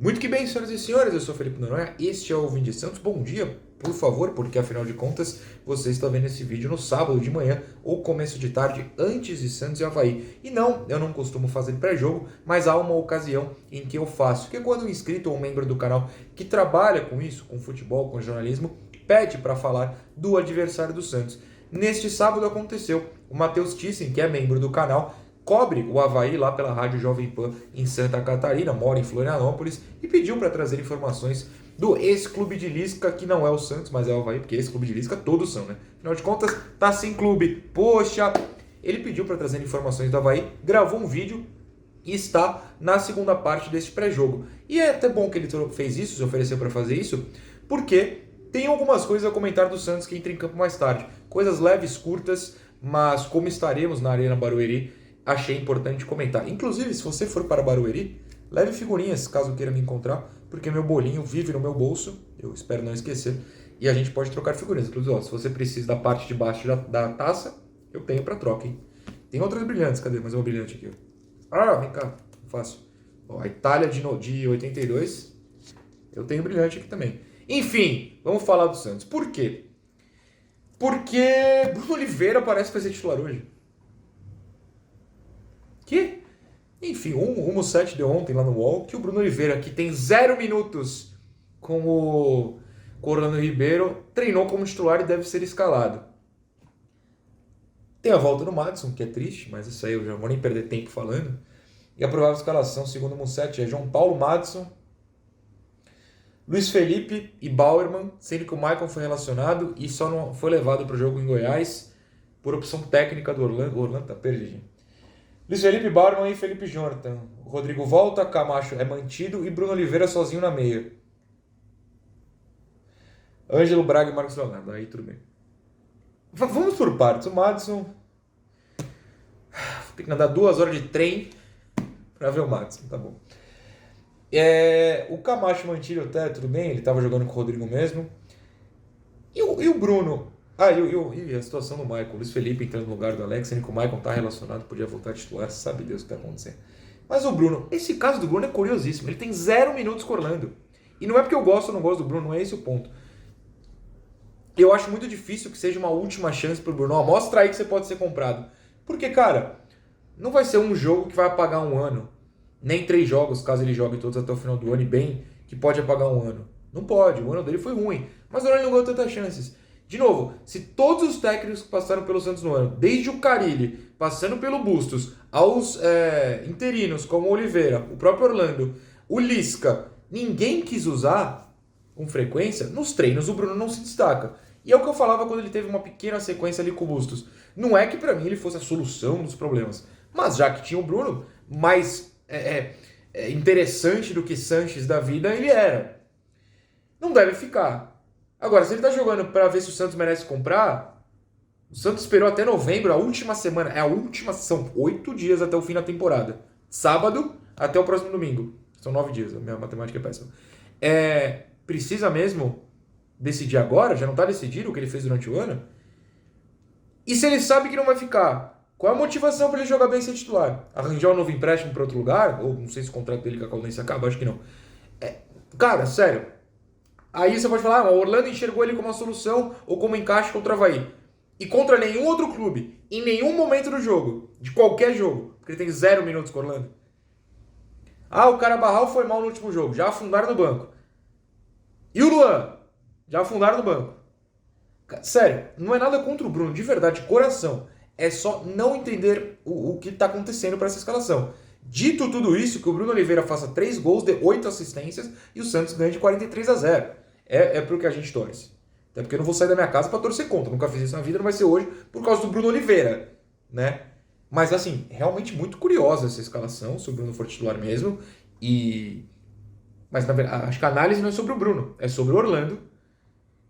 Muito que bem, senhoras e senhores, eu sou Felipe Noronha, este é o Vim de Santos. Bom dia, por favor, porque afinal de contas você está vendo esse vídeo no sábado de manhã ou começo de tarde antes de Santos e Avaí. E não, eu não costumo fazer pré-jogo, mas há uma ocasião em que eu faço, que é quando um inscrito ou um membro do canal que trabalha com isso, com futebol, com jornalismo, pede para falar do adversário do Santos. Neste sábado aconteceu, o Matheus Thyssen, que é membro do canal, cobre o Avaí lá pela Rádio Jovem Pan em Santa Catarina, mora em Florianópolis, e pediu para trazer informações do ex-clube de Lisca, que não é o Santos, mas é o Avaí, porque ex-clube de Lisca todos são, né? Afinal de contas, tá sem clube. Poxa! Ele pediu para trazer informações do Avaí, gravou um vídeo e está na segunda parte desse pré-jogo. E é até bom que ele fez isso, se ofereceu para fazer isso, porque tem algumas coisas a comentar do Santos que entra em campo mais tarde. Coisas leves, curtas, mas como estaremos na Arena Barueri, achei importante comentar. Inclusive, se você for para Barueri, leve figurinhas, caso queira me encontrar, porque meu bolinho vive no meu bolso, eu espero não esquecer, e a gente pode trocar figurinhas. Inclusive, ó, se você precisa da parte de baixo da taça, eu tenho para troca, hein? Tem outras brilhantes, cadê? Mais uma brilhante aqui, ó. Ah, vem cá, fácil. Ó, a Itália de 82, eu tenho brilhante aqui também. Enfim, vamos falar do Santos. Por quê? Porque Bruno Oliveira parece que vai ser titular hoje. Que? Enfim, rumo 7 de ontem lá no UOL, que o Bruno Oliveira, que tem 0 minutos com o Orlando Ribeiro, treinou como titular e deve ser escalado. Tem a volta do Maddison, que é triste, mas isso aí eu já não vou nem perder tempo falando. E a provável escalação, segundo o Musetti, é João Paulo, Maddison, Luiz Felipe e Bauerman, sendo que o Maicon foi relacionado e só não foi levado para o jogo em Goiás por opção técnica do Orlando. O Orlando tá perdido. Luiz Felipe, Bauerman e Felipe Jonathan. O Rodrigo volta, Camacho é mantido e Bruno Oliveira sozinho na meia. Ângelo Braga e Marcos Leonardo. Aí tudo bem. Vamos por partes. O Maddison tem que andar 2 horas de trem para ver o Maddison. Tá bom. O Camacho mantido até, tudo bem. Ele estava jogando com o Rodrigo mesmo. E o Bruno... e a situação do Maicon, o Luiz Felipe entrando no lugar do Alex, sendo que o Maicon tá relacionado, podia voltar a titular, sabe Deus o que tá acontecendo. Mas o Bruno, esse caso do Bruno é curiosíssimo, ele tem 0 minutos com o Orlando. E não é porque eu gosto ou não gosto do Bruno, não é esse o ponto. Eu acho muito difícil que seja uma última chance pro Bruno, mostra aí que você pode ser comprado. Porque, cara, não vai ser um jogo que vai apagar um ano, nem 3 jogos, caso ele jogue todos até o final do ano, e bem, que pode apagar um ano. Não pode, o ano dele foi ruim, mas o Orlando não ganhou tantas chances. De novo, se todos os técnicos que passaram pelo Santos no ano, desde o Carille, passando pelo Bustos, aos interinos como o Oliveira, o próprio Orlando, o Lisca, ninguém quis usar com frequência, nos treinos o Bruno não se destaca. E é o que eu falava quando ele teve uma pequena sequência ali com o Bustos. Não é que pra mim ele fosse a solução dos problemas, mas já que tinha o Bruno, mais interessante do que Sanches da vida, ele era. Não deve ficar. Agora, se ele tá jogando para ver se o Santos merece comprar, o Santos esperou até novembro, a última semana, são 8 dias até o fim da temporada. Sábado até o próximo domingo. São 9 dias, a minha matemática é péssima. Precisa mesmo decidir agora? Já não tá decidido o que ele fez durante o ano? E se ele sabe que não vai ficar? Qual é a motivação para ele jogar bem sem titular? Arranjar um novo empréstimo para outro lugar? Ou não sei se o contrato dele com a Caldense acaba, acho que não. Cara, sério. Aí você pode falar, o Orlando enxergou ele como uma solução ou como encaixe contra o Avaí. E contra nenhum outro clube, em nenhum momento do jogo, de qualquer jogo, porque ele tem 0 minutos com o Orlando. O Carabarral foi mal no último jogo, já afundaram no banco. E o Luan, já afundaram no banco. Sério, não é nada contra o Bruno, de verdade, de coração. É só não entender o que está acontecendo para essa escalação. Dito tudo isso, que o Bruno Oliveira faça 3 gols de 8 assistências e o Santos ganhe de 43-0. É pro que a gente torce. Até porque eu não vou sair da minha casa para torcer contra. Nunca fiz isso na vida, não vai ser hoje por causa do Bruno Oliveira, né? Mas assim, realmente muito curiosa essa escalação, se o Bruno for titular mesmo. Mas na verdade, acho que a análise não é sobre o Bruno, é sobre o Orlando,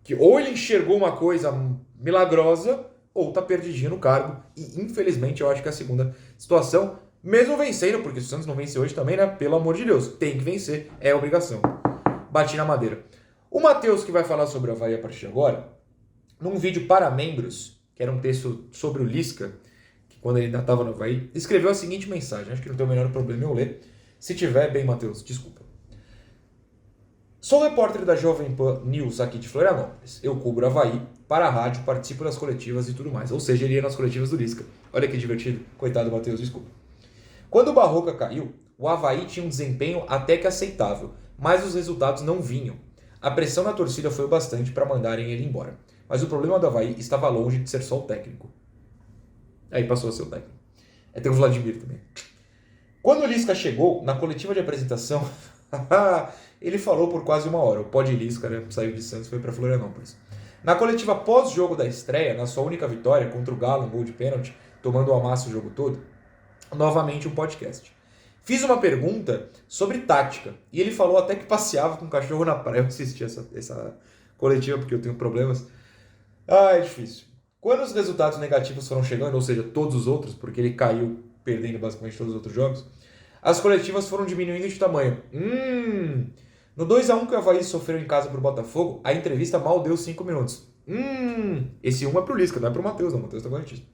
que ou ele enxergou uma coisa milagrosa ou tá perdidinho no cargo. E infelizmente eu acho que é a segunda situação, mesmo vencendo, porque se o Santos não vence hoje também, né? Pelo amor de Deus, tem que vencer, é obrigação. Bati na madeira. O Matheus, que vai falar sobre o Avaí a partir de agora, num vídeo para membros, que era um texto sobre o Lisca, que quando ele ainda estava no Avaí, escreveu a seguinte mensagem. Acho que não tem o menor problema em eu ler. Se tiver, bem, Matheus, desculpa. Sou repórter da Jovem Pan News aqui de Florianópolis. Eu cubro Avaí para a rádio, participo das coletivas e tudo mais. Ou seja, ele ia nas coletivas do Lisca. Olha que divertido. Coitado do Matheus, desculpa. Quando o Barroca caiu, o Avaí tinha um desempenho até que aceitável, mas os resultados não vinham. A pressão na torcida foi o bastante para mandarem ele embora. Mas o problema do Avaí estava longe de ser só o técnico. Aí passou a ser o técnico. Tem o Vladimir também. Quando o Lisca chegou, na coletiva de apresentação, ele falou por quase uma hora. O pó de Lisca, né, saiu de Santos e foi para Florianópolis. Na coletiva pós-jogo da estreia, na sua única vitória contra o Galo, um gol de pênalti, tomando o amasso o jogo todo, novamente um podcast. Fiz uma pergunta sobre tática, e ele falou até que passeava com o cachorro na praia. Eu assisti essa coletiva porque eu tenho problemas. É difícil. Quando os resultados negativos foram chegando, ou seja, todos os outros, porque ele caiu perdendo basicamente todos os outros jogos, as coletivas foram diminuindo de tamanho. No 2-1 que o Avaí sofreu em casa pro Botafogo, a entrevista mal deu 5 minutos. Esse 1 é pro Lisca, não é pro Matheus, não. O Matheus tá corretíssimo.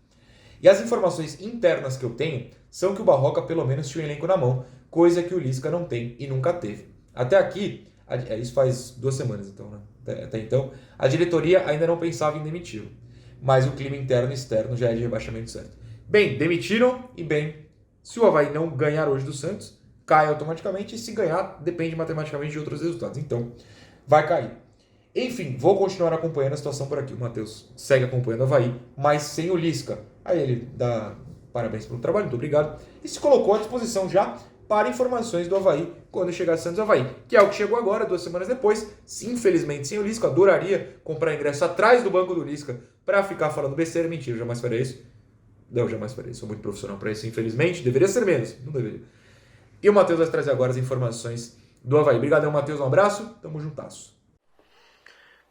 E as informações internas que eu tenho são que o Barroca pelo menos tinha o elenco na mão, coisa que o Lisca não tem e nunca teve. Até aqui, isso faz 2 semanas então, né? Até então, a diretoria ainda não pensava em demiti-lo. Mas o clima interno e externo já é de rebaixamento certo. Bem, demitiram e bem, se o Avaí não ganhar hoje do Santos, cai automaticamente e se ganhar, depende matematicamente de outros resultados. Então, vai cair. Enfim, vou continuar acompanhando a situação por aqui. O Matheus segue acompanhando o Avaí, mas sem o Lisca. Aí ele dá parabéns pelo trabalho, muito obrigado. E se colocou à disposição já para informações do Avaí quando chegar Santos e Avaí, que é o que chegou agora, 2 semanas depois. Infelizmente, sem o Lisca, adoraria comprar ingresso atrás do banco do Lisca para ficar falando besteira. Mentira, eu jamais farei isso. Não, jamais farei isso. Sou muito profissional para isso, infelizmente. Deveria ser menos, não deveria. E o Matheus vai trazer agora as informações do Avaí. Obrigadão, Matheus. Um abraço. Tamo juntasso.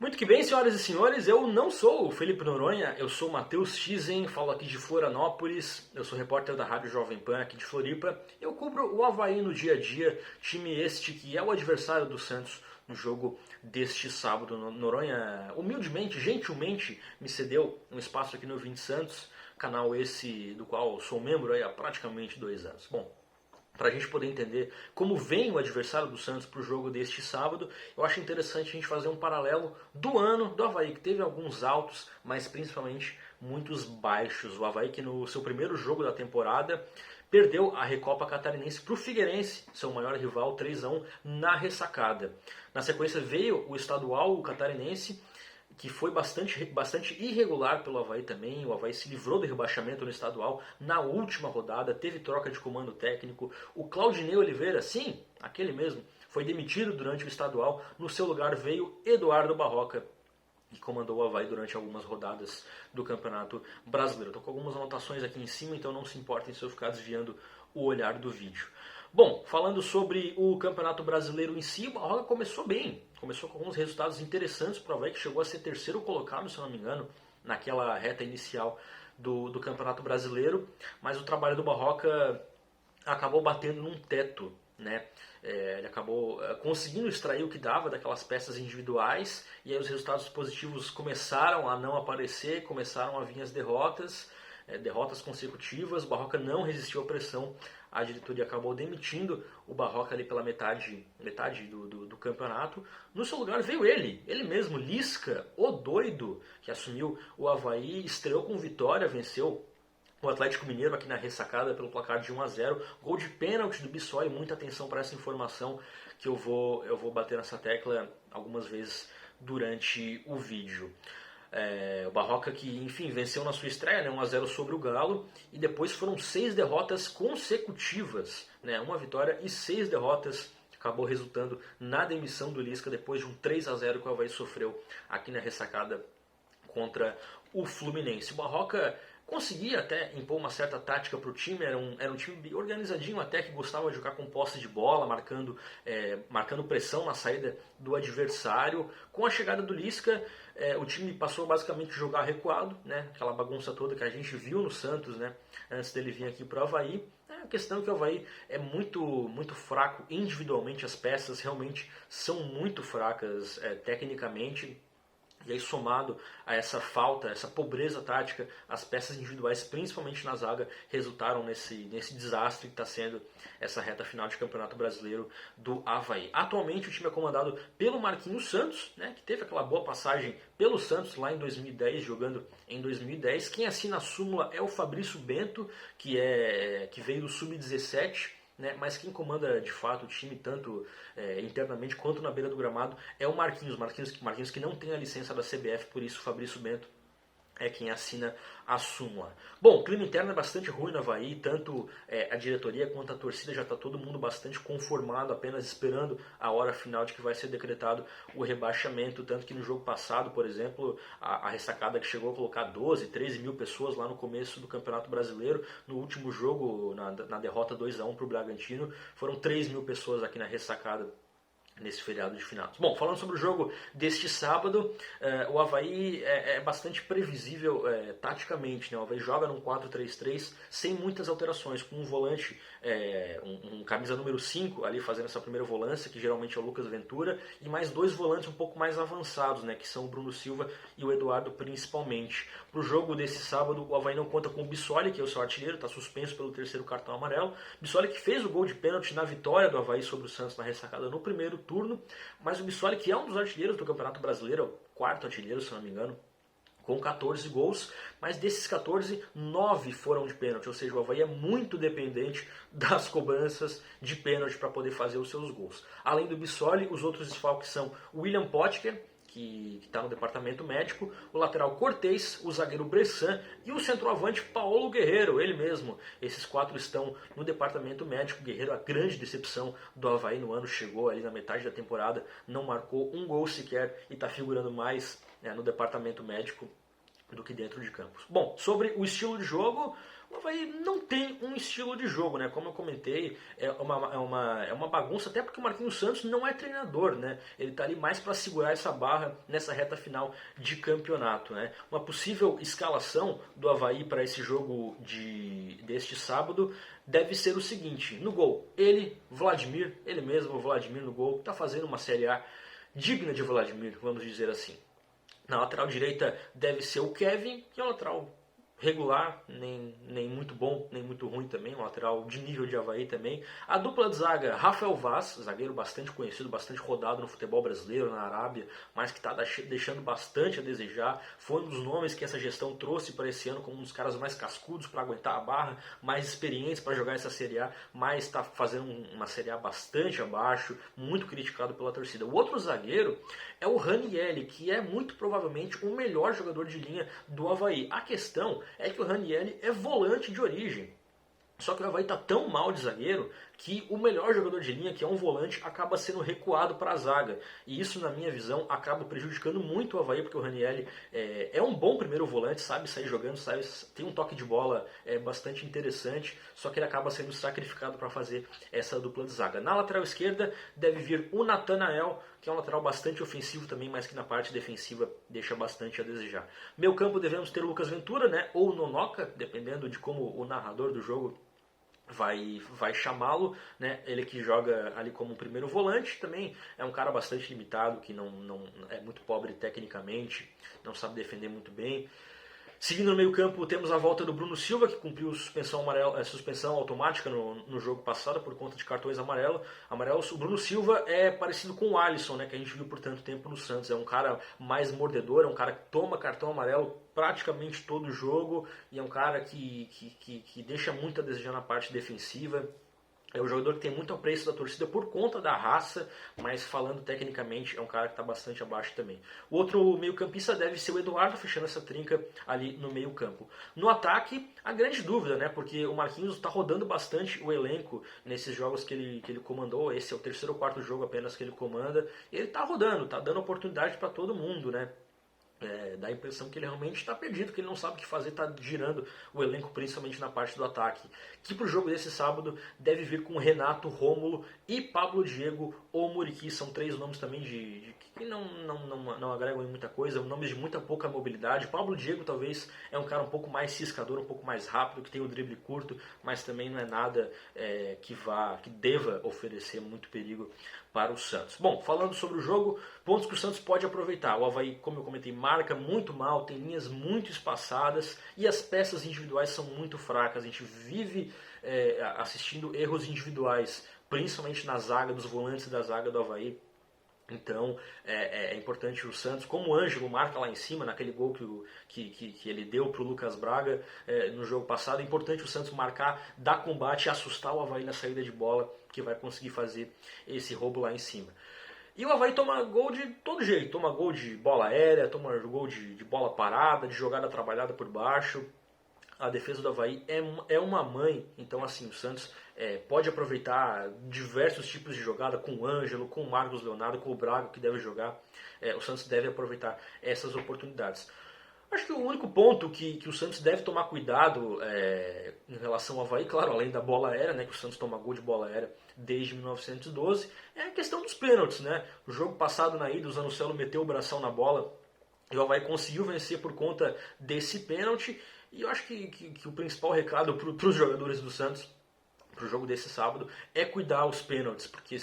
Muito que bem, senhoras e senhores, eu não sou o Felipe Noronha, eu sou o Matheus Chizen, falo aqui de Florianópolis, eu sou repórter da Rádio Jovem Pan aqui de Floripa. Eu cubro o Avaí no dia a dia, time este que é o adversário do Santos no jogo deste sábado. Noronha, humildemente, gentilmente, me cedeu um espaço aqui no 20 Santos, canal esse do qual sou membro há praticamente 2 anos. Bom, para a gente poder entender como vem o adversário do Santos para o jogo deste sábado, eu acho interessante a gente fazer um paralelo do ano do Avaí, que teve alguns altos, mas principalmente muitos baixos. O Avaí que no seu primeiro jogo da temporada perdeu a Recopa Catarinense para o Figueirense, seu maior rival, 3-1 na ressacada. Na sequência veio o estadual, o Catarinense, que foi bastante irregular pelo Avaí também. O Avaí se livrou do rebaixamento no estadual na última rodada, teve troca de comando técnico. O Claudinei Oliveira, sim, aquele mesmo, foi demitido durante o estadual. No seu lugar veio Eduardo Barroca, que comandou o Avaí durante algumas rodadas do Campeonato Brasileiro. Estou com algumas anotações aqui em cima, então não se importem se eu ficar desviando o olhar do vídeo. Bom, falando sobre o Campeonato Brasileiro em si, o Barroca começou bem. Começou com alguns resultados interessantes para o Avaí, que chegou a ser terceiro colocado, se não me engano, naquela reta inicial do Campeonato Brasileiro. Mas o trabalho do Barroca acabou batendo num teto, né? Ele acabou conseguindo extrair o que dava daquelas peças individuais, e aí os resultados positivos começaram a não aparecer, começaram a vir as derrotas consecutivas. O Barroca não resistiu à pressão, a diretoria acabou demitindo o Barroca ali pela metade do campeonato. No seu lugar veio ele mesmo, Lisca, o doido, que assumiu o Avaí, estreou com vitória, venceu o Atlético Mineiro aqui na ressacada pelo placar de 1-0, gol de pênalti do Bissoli. Muita atenção para essa informação que eu vou bater nessa tecla algumas vezes durante o vídeo. O Barroca que, enfim, venceu na sua estreia, né, 1-0 sobre o Galo, e depois foram 6 derrotas consecutivas, né, 1 vitória e 6 derrotas, que acabou resultando na demissão do Lisca depois de um 3-0 que o Avaí sofreu aqui na ressacada contra o Fluminense. O Barroca conseguia até impor uma certa tática para o time, era um time organizadinho até, que gostava de jogar com posse de bola, marcando pressão na saída do adversário. Com a chegada do Lisca, o time passou basicamente a jogar recuado, né? Aquela bagunça toda que a gente viu no Santos, né? Antes dele vir aqui para o Avaí. A questão é que o Avaí é muito, muito fraco individualmente, as peças realmente são muito fracas tecnicamente. E aí, somado a essa falta, essa pobreza tática, as peças individuais, principalmente na zaga, resultaram nesse desastre que está sendo essa reta final de Campeonato Brasileiro do Avaí. Atualmente o time é comandado pelo Marquinhos Santos, né, que teve aquela boa passagem pelo Santos lá em 2010, jogando em 2010. Quem assina a súmula é o Fabrício Bento, que veio do Sub-17, né, mas quem comanda de fato o time, tanto internamente quanto na beira do gramado, é o Marquinhos que não tem a licença da CBF, por isso o Fabrício Bento é quem assina a súmula. Bom, o clima interno é bastante ruim no Avaí, tanto a diretoria quanto a torcida já está todo mundo bastante conformado, apenas esperando a hora final de que vai ser decretado o rebaixamento, tanto que no jogo passado, por exemplo, a ressacada que chegou a colocar 12, 13 mil pessoas lá no começo do Campeonato Brasileiro, no último jogo, na derrota 2-1 para o Bragantino, foram 3 mil pessoas aqui na ressacada nesse feriado de finados. Bom, falando sobre o jogo deste sábado, o Avaí é bastante previsível taticamente, né? O Avaí joga num 4-3-3 sem muitas alterações, com um volante, um camisa número 5 ali fazendo essa primeira volância, que geralmente é o Lucas Ventura, e mais 2 volantes um pouco mais avançados, né? Que são o Bruno Silva e o Eduardo principalmente. Para o jogo desse sábado, o Avaí não conta com o Bissoli, que é o seu artilheiro, está suspenso pelo 3º cartão amarelo. Bissoli que fez o gol de pênalti na vitória do Avaí sobre o Santos na ressacada no primeiro turno, mas o Bissoli, que é um dos artilheiros do Campeonato Brasileiro, é o 4º artilheiro, se não me engano, com 14 gols, mas desses 14, 9 foram de pênalti, ou seja, o Avaí é muito dependente das cobranças de pênalti para poder fazer os seus gols. Além do Bissoli, os outros desfalques são o William Potker, que está no departamento médico, o lateral Cortez, o zagueiro Bressan e o centroavante Paulo Guerreiro, ele mesmo. Esses 4 estão no departamento médico. Guerreiro, a grande decepção do Avaí no ano, chegou ali na metade da temporada, não marcou um gol sequer e está figurando mais no departamento médico do que dentro de campos. Bom, sobre o estilo de jogo, o Avaí não tem um estilo de jogo, né? Como eu comentei, é uma bagunça, até porque o Marquinhos Santos não é treinador, né? Ele está ali mais para segurar essa barra nessa reta final de campeonato, né? Uma possível escalação do Avaí para esse jogo deste sábado deve ser o seguinte: no gol, ele mesmo, Vladimir no gol, está fazendo uma Série A digna de Vladimir, vamos dizer assim. Na lateral direita deve ser o Kevin, que é um lateral regular, nem muito bom, nem muito ruim também, um lateral de nível de Avaí também. A dupla de zaga, Rafael Vaz, zagueiro bastante conhecido, bastante rodado no futebol brasileiro, na Arábia, mas que está deixando bastante a desejar. Foi um dos nomes que essa gestão trouxe para esse ano como um dos caras mais cascudos para aguentar a barra, mais experientes para jogar essa Série A, mas está fazendo uma Série A bastante abaixo, muito criticado pela torcida. O outro zagueiro é o Ranieri, que é muito provavelmente o melhor jogador de linha do Avaí. A questão é que o Ranieri é volante de origem. Só que o Avaí está tão mal de zagueiro que o melhor jogador de linha, que é um volante, acaba sendo recuado para a zaga. E isso, na minha visão, acaba prejudicando muito o Avaí, porque o Ranieri é um bom primeiro volante, sabe sair jogando, tem um toque de bola bastante interessante, só que ele acaba sendo sacrificado para fazer essa dupla de zaga. Na lateral esquerda deve vir o Natanael, que é um lateral bastante ofensivo também, mas que na parte defensiva deixa bastante a desejar. Meio campo devemos ter o Lucas Ventura, né, ou o Nonoca, dependendo de como o narrador do jogo vai chamá-lo, né? Ele que joga ali como primeiro volante, também é um cara bastante limitado, que não é muito pobre tecnicamente, não sabe defender muito bem. Seguindo no meio campo, temos a volta do Bruno Silva, que cumpriu suspensão automática no jogo passado por conta de cartões amarelos. O Bruno Silva é parecido com o Alisson, né, que a gente viu por tanto tempo no Santos. É um cara mais mordedor, é um cara que toma cartão amarelo praticamente todo jogo e é um cara que deixa muito a desejar na parte defensiva. É um jogador que tem muito apreço da torcida por conta da raça, mas falando tecnicamente é um cara que está bastante abaixo também. O outro meio-campista deve ser o Eduardo, fechando essa trinca ali no meio-campo. No ataque, a grande dúvida, né? Porque o Marquinhos está rodando bastante o elenco nesses jogos que ele comandou. Esse é o 3º ou 4º jogo apenas que ele comanda. E ele está rodando, está dando oportunidade para todo mundo, né? Dá a impressão que ele realmente está perdido, que ele não sabe o que fazer, está girando o elenco principalmente na parte do ataque. Que para o jogo desse sábado deve vir com Renato, Rômulo e Pablo Diego ou Muriqui. São 3 nomes também que não agregam em muita coisa, nomes de muita pouca mobilidade. Pablo Diego talvez é um cara um pouco mais ciscador, um pouco mais rápido, que tem o drible curto, mas também não é nada que deva oferecer muito perigo para o Santos. Bom, falando sobre o jogo, pontos que o Santos pode aproveitar. O Avaí, como eu comentei, marca muito mal, tem linhas muito espaçadas e as peças individuais são muito fracas. A gente vive assistindo erros individuais, principalmente na zaga, dos volantes da zaga do Avaí. Então é importante o Santos, como o Ângelo marca lá em cima, naquele gol que ele deu para o Lucas Braga no jogo passado, é importante o Santos marcar, dar combate e assustar o Avaí na saída de bola, que vai conseguir fazer esse roubo lá em cima. E o Avaí toma gol de todo jeito, toma gol de bola aérea, toma gol de bola parada, de jogada trabalhada por baixo. A defesa do Avaí é uma mãe, então assim, o Santos pode aproveitar diversos tipos de jogada com o Ângelo, com o Marcos Leonardo, com o Braga que deve jogar. O Santos deve aproveitar essas oportunidades. Acho que o único ponto que o Santos deve tomar cuidado em relação ao Avaí, claro, além da bola aérea, né, que o Santos toma gol de bola aérea desde 1912, é a questão dos pênaltis. Né? O jogo passado na ida, o Zanocelo meteu o bração na bola e o Avaí conseguiu vencer por conta desse pênalti. E eu acho que o principal recado para os jogadores do Santos, para o jogo desse sábado, é cuidar os pênaltis, porque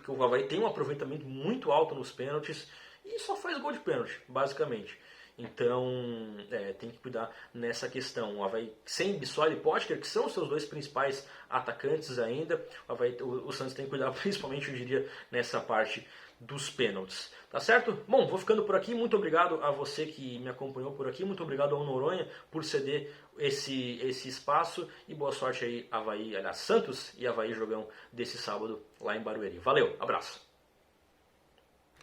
o Avaí tem um aproveitamento muito alto nos pênaltis e só faz gol de pênalti, basicamente. Então tem que cuidar nessa questão. O Avaí sem Bissoli e Potker, que são os seus dois principais atacantes ainda, o Santos tem que cuidar principalmente, eu diria, nessa parte dos pênaltis. Tá certo? Bom, vou ficando por aqui. Muito obrigado a você que me acompanhou por aqui. Muito obrigado ao Noronha por ceder esse espaço. E boa sorte aí, Avaí, aliás, Santos e Avaí jogão desse sábado lá em Barueri. Valeu, abraço.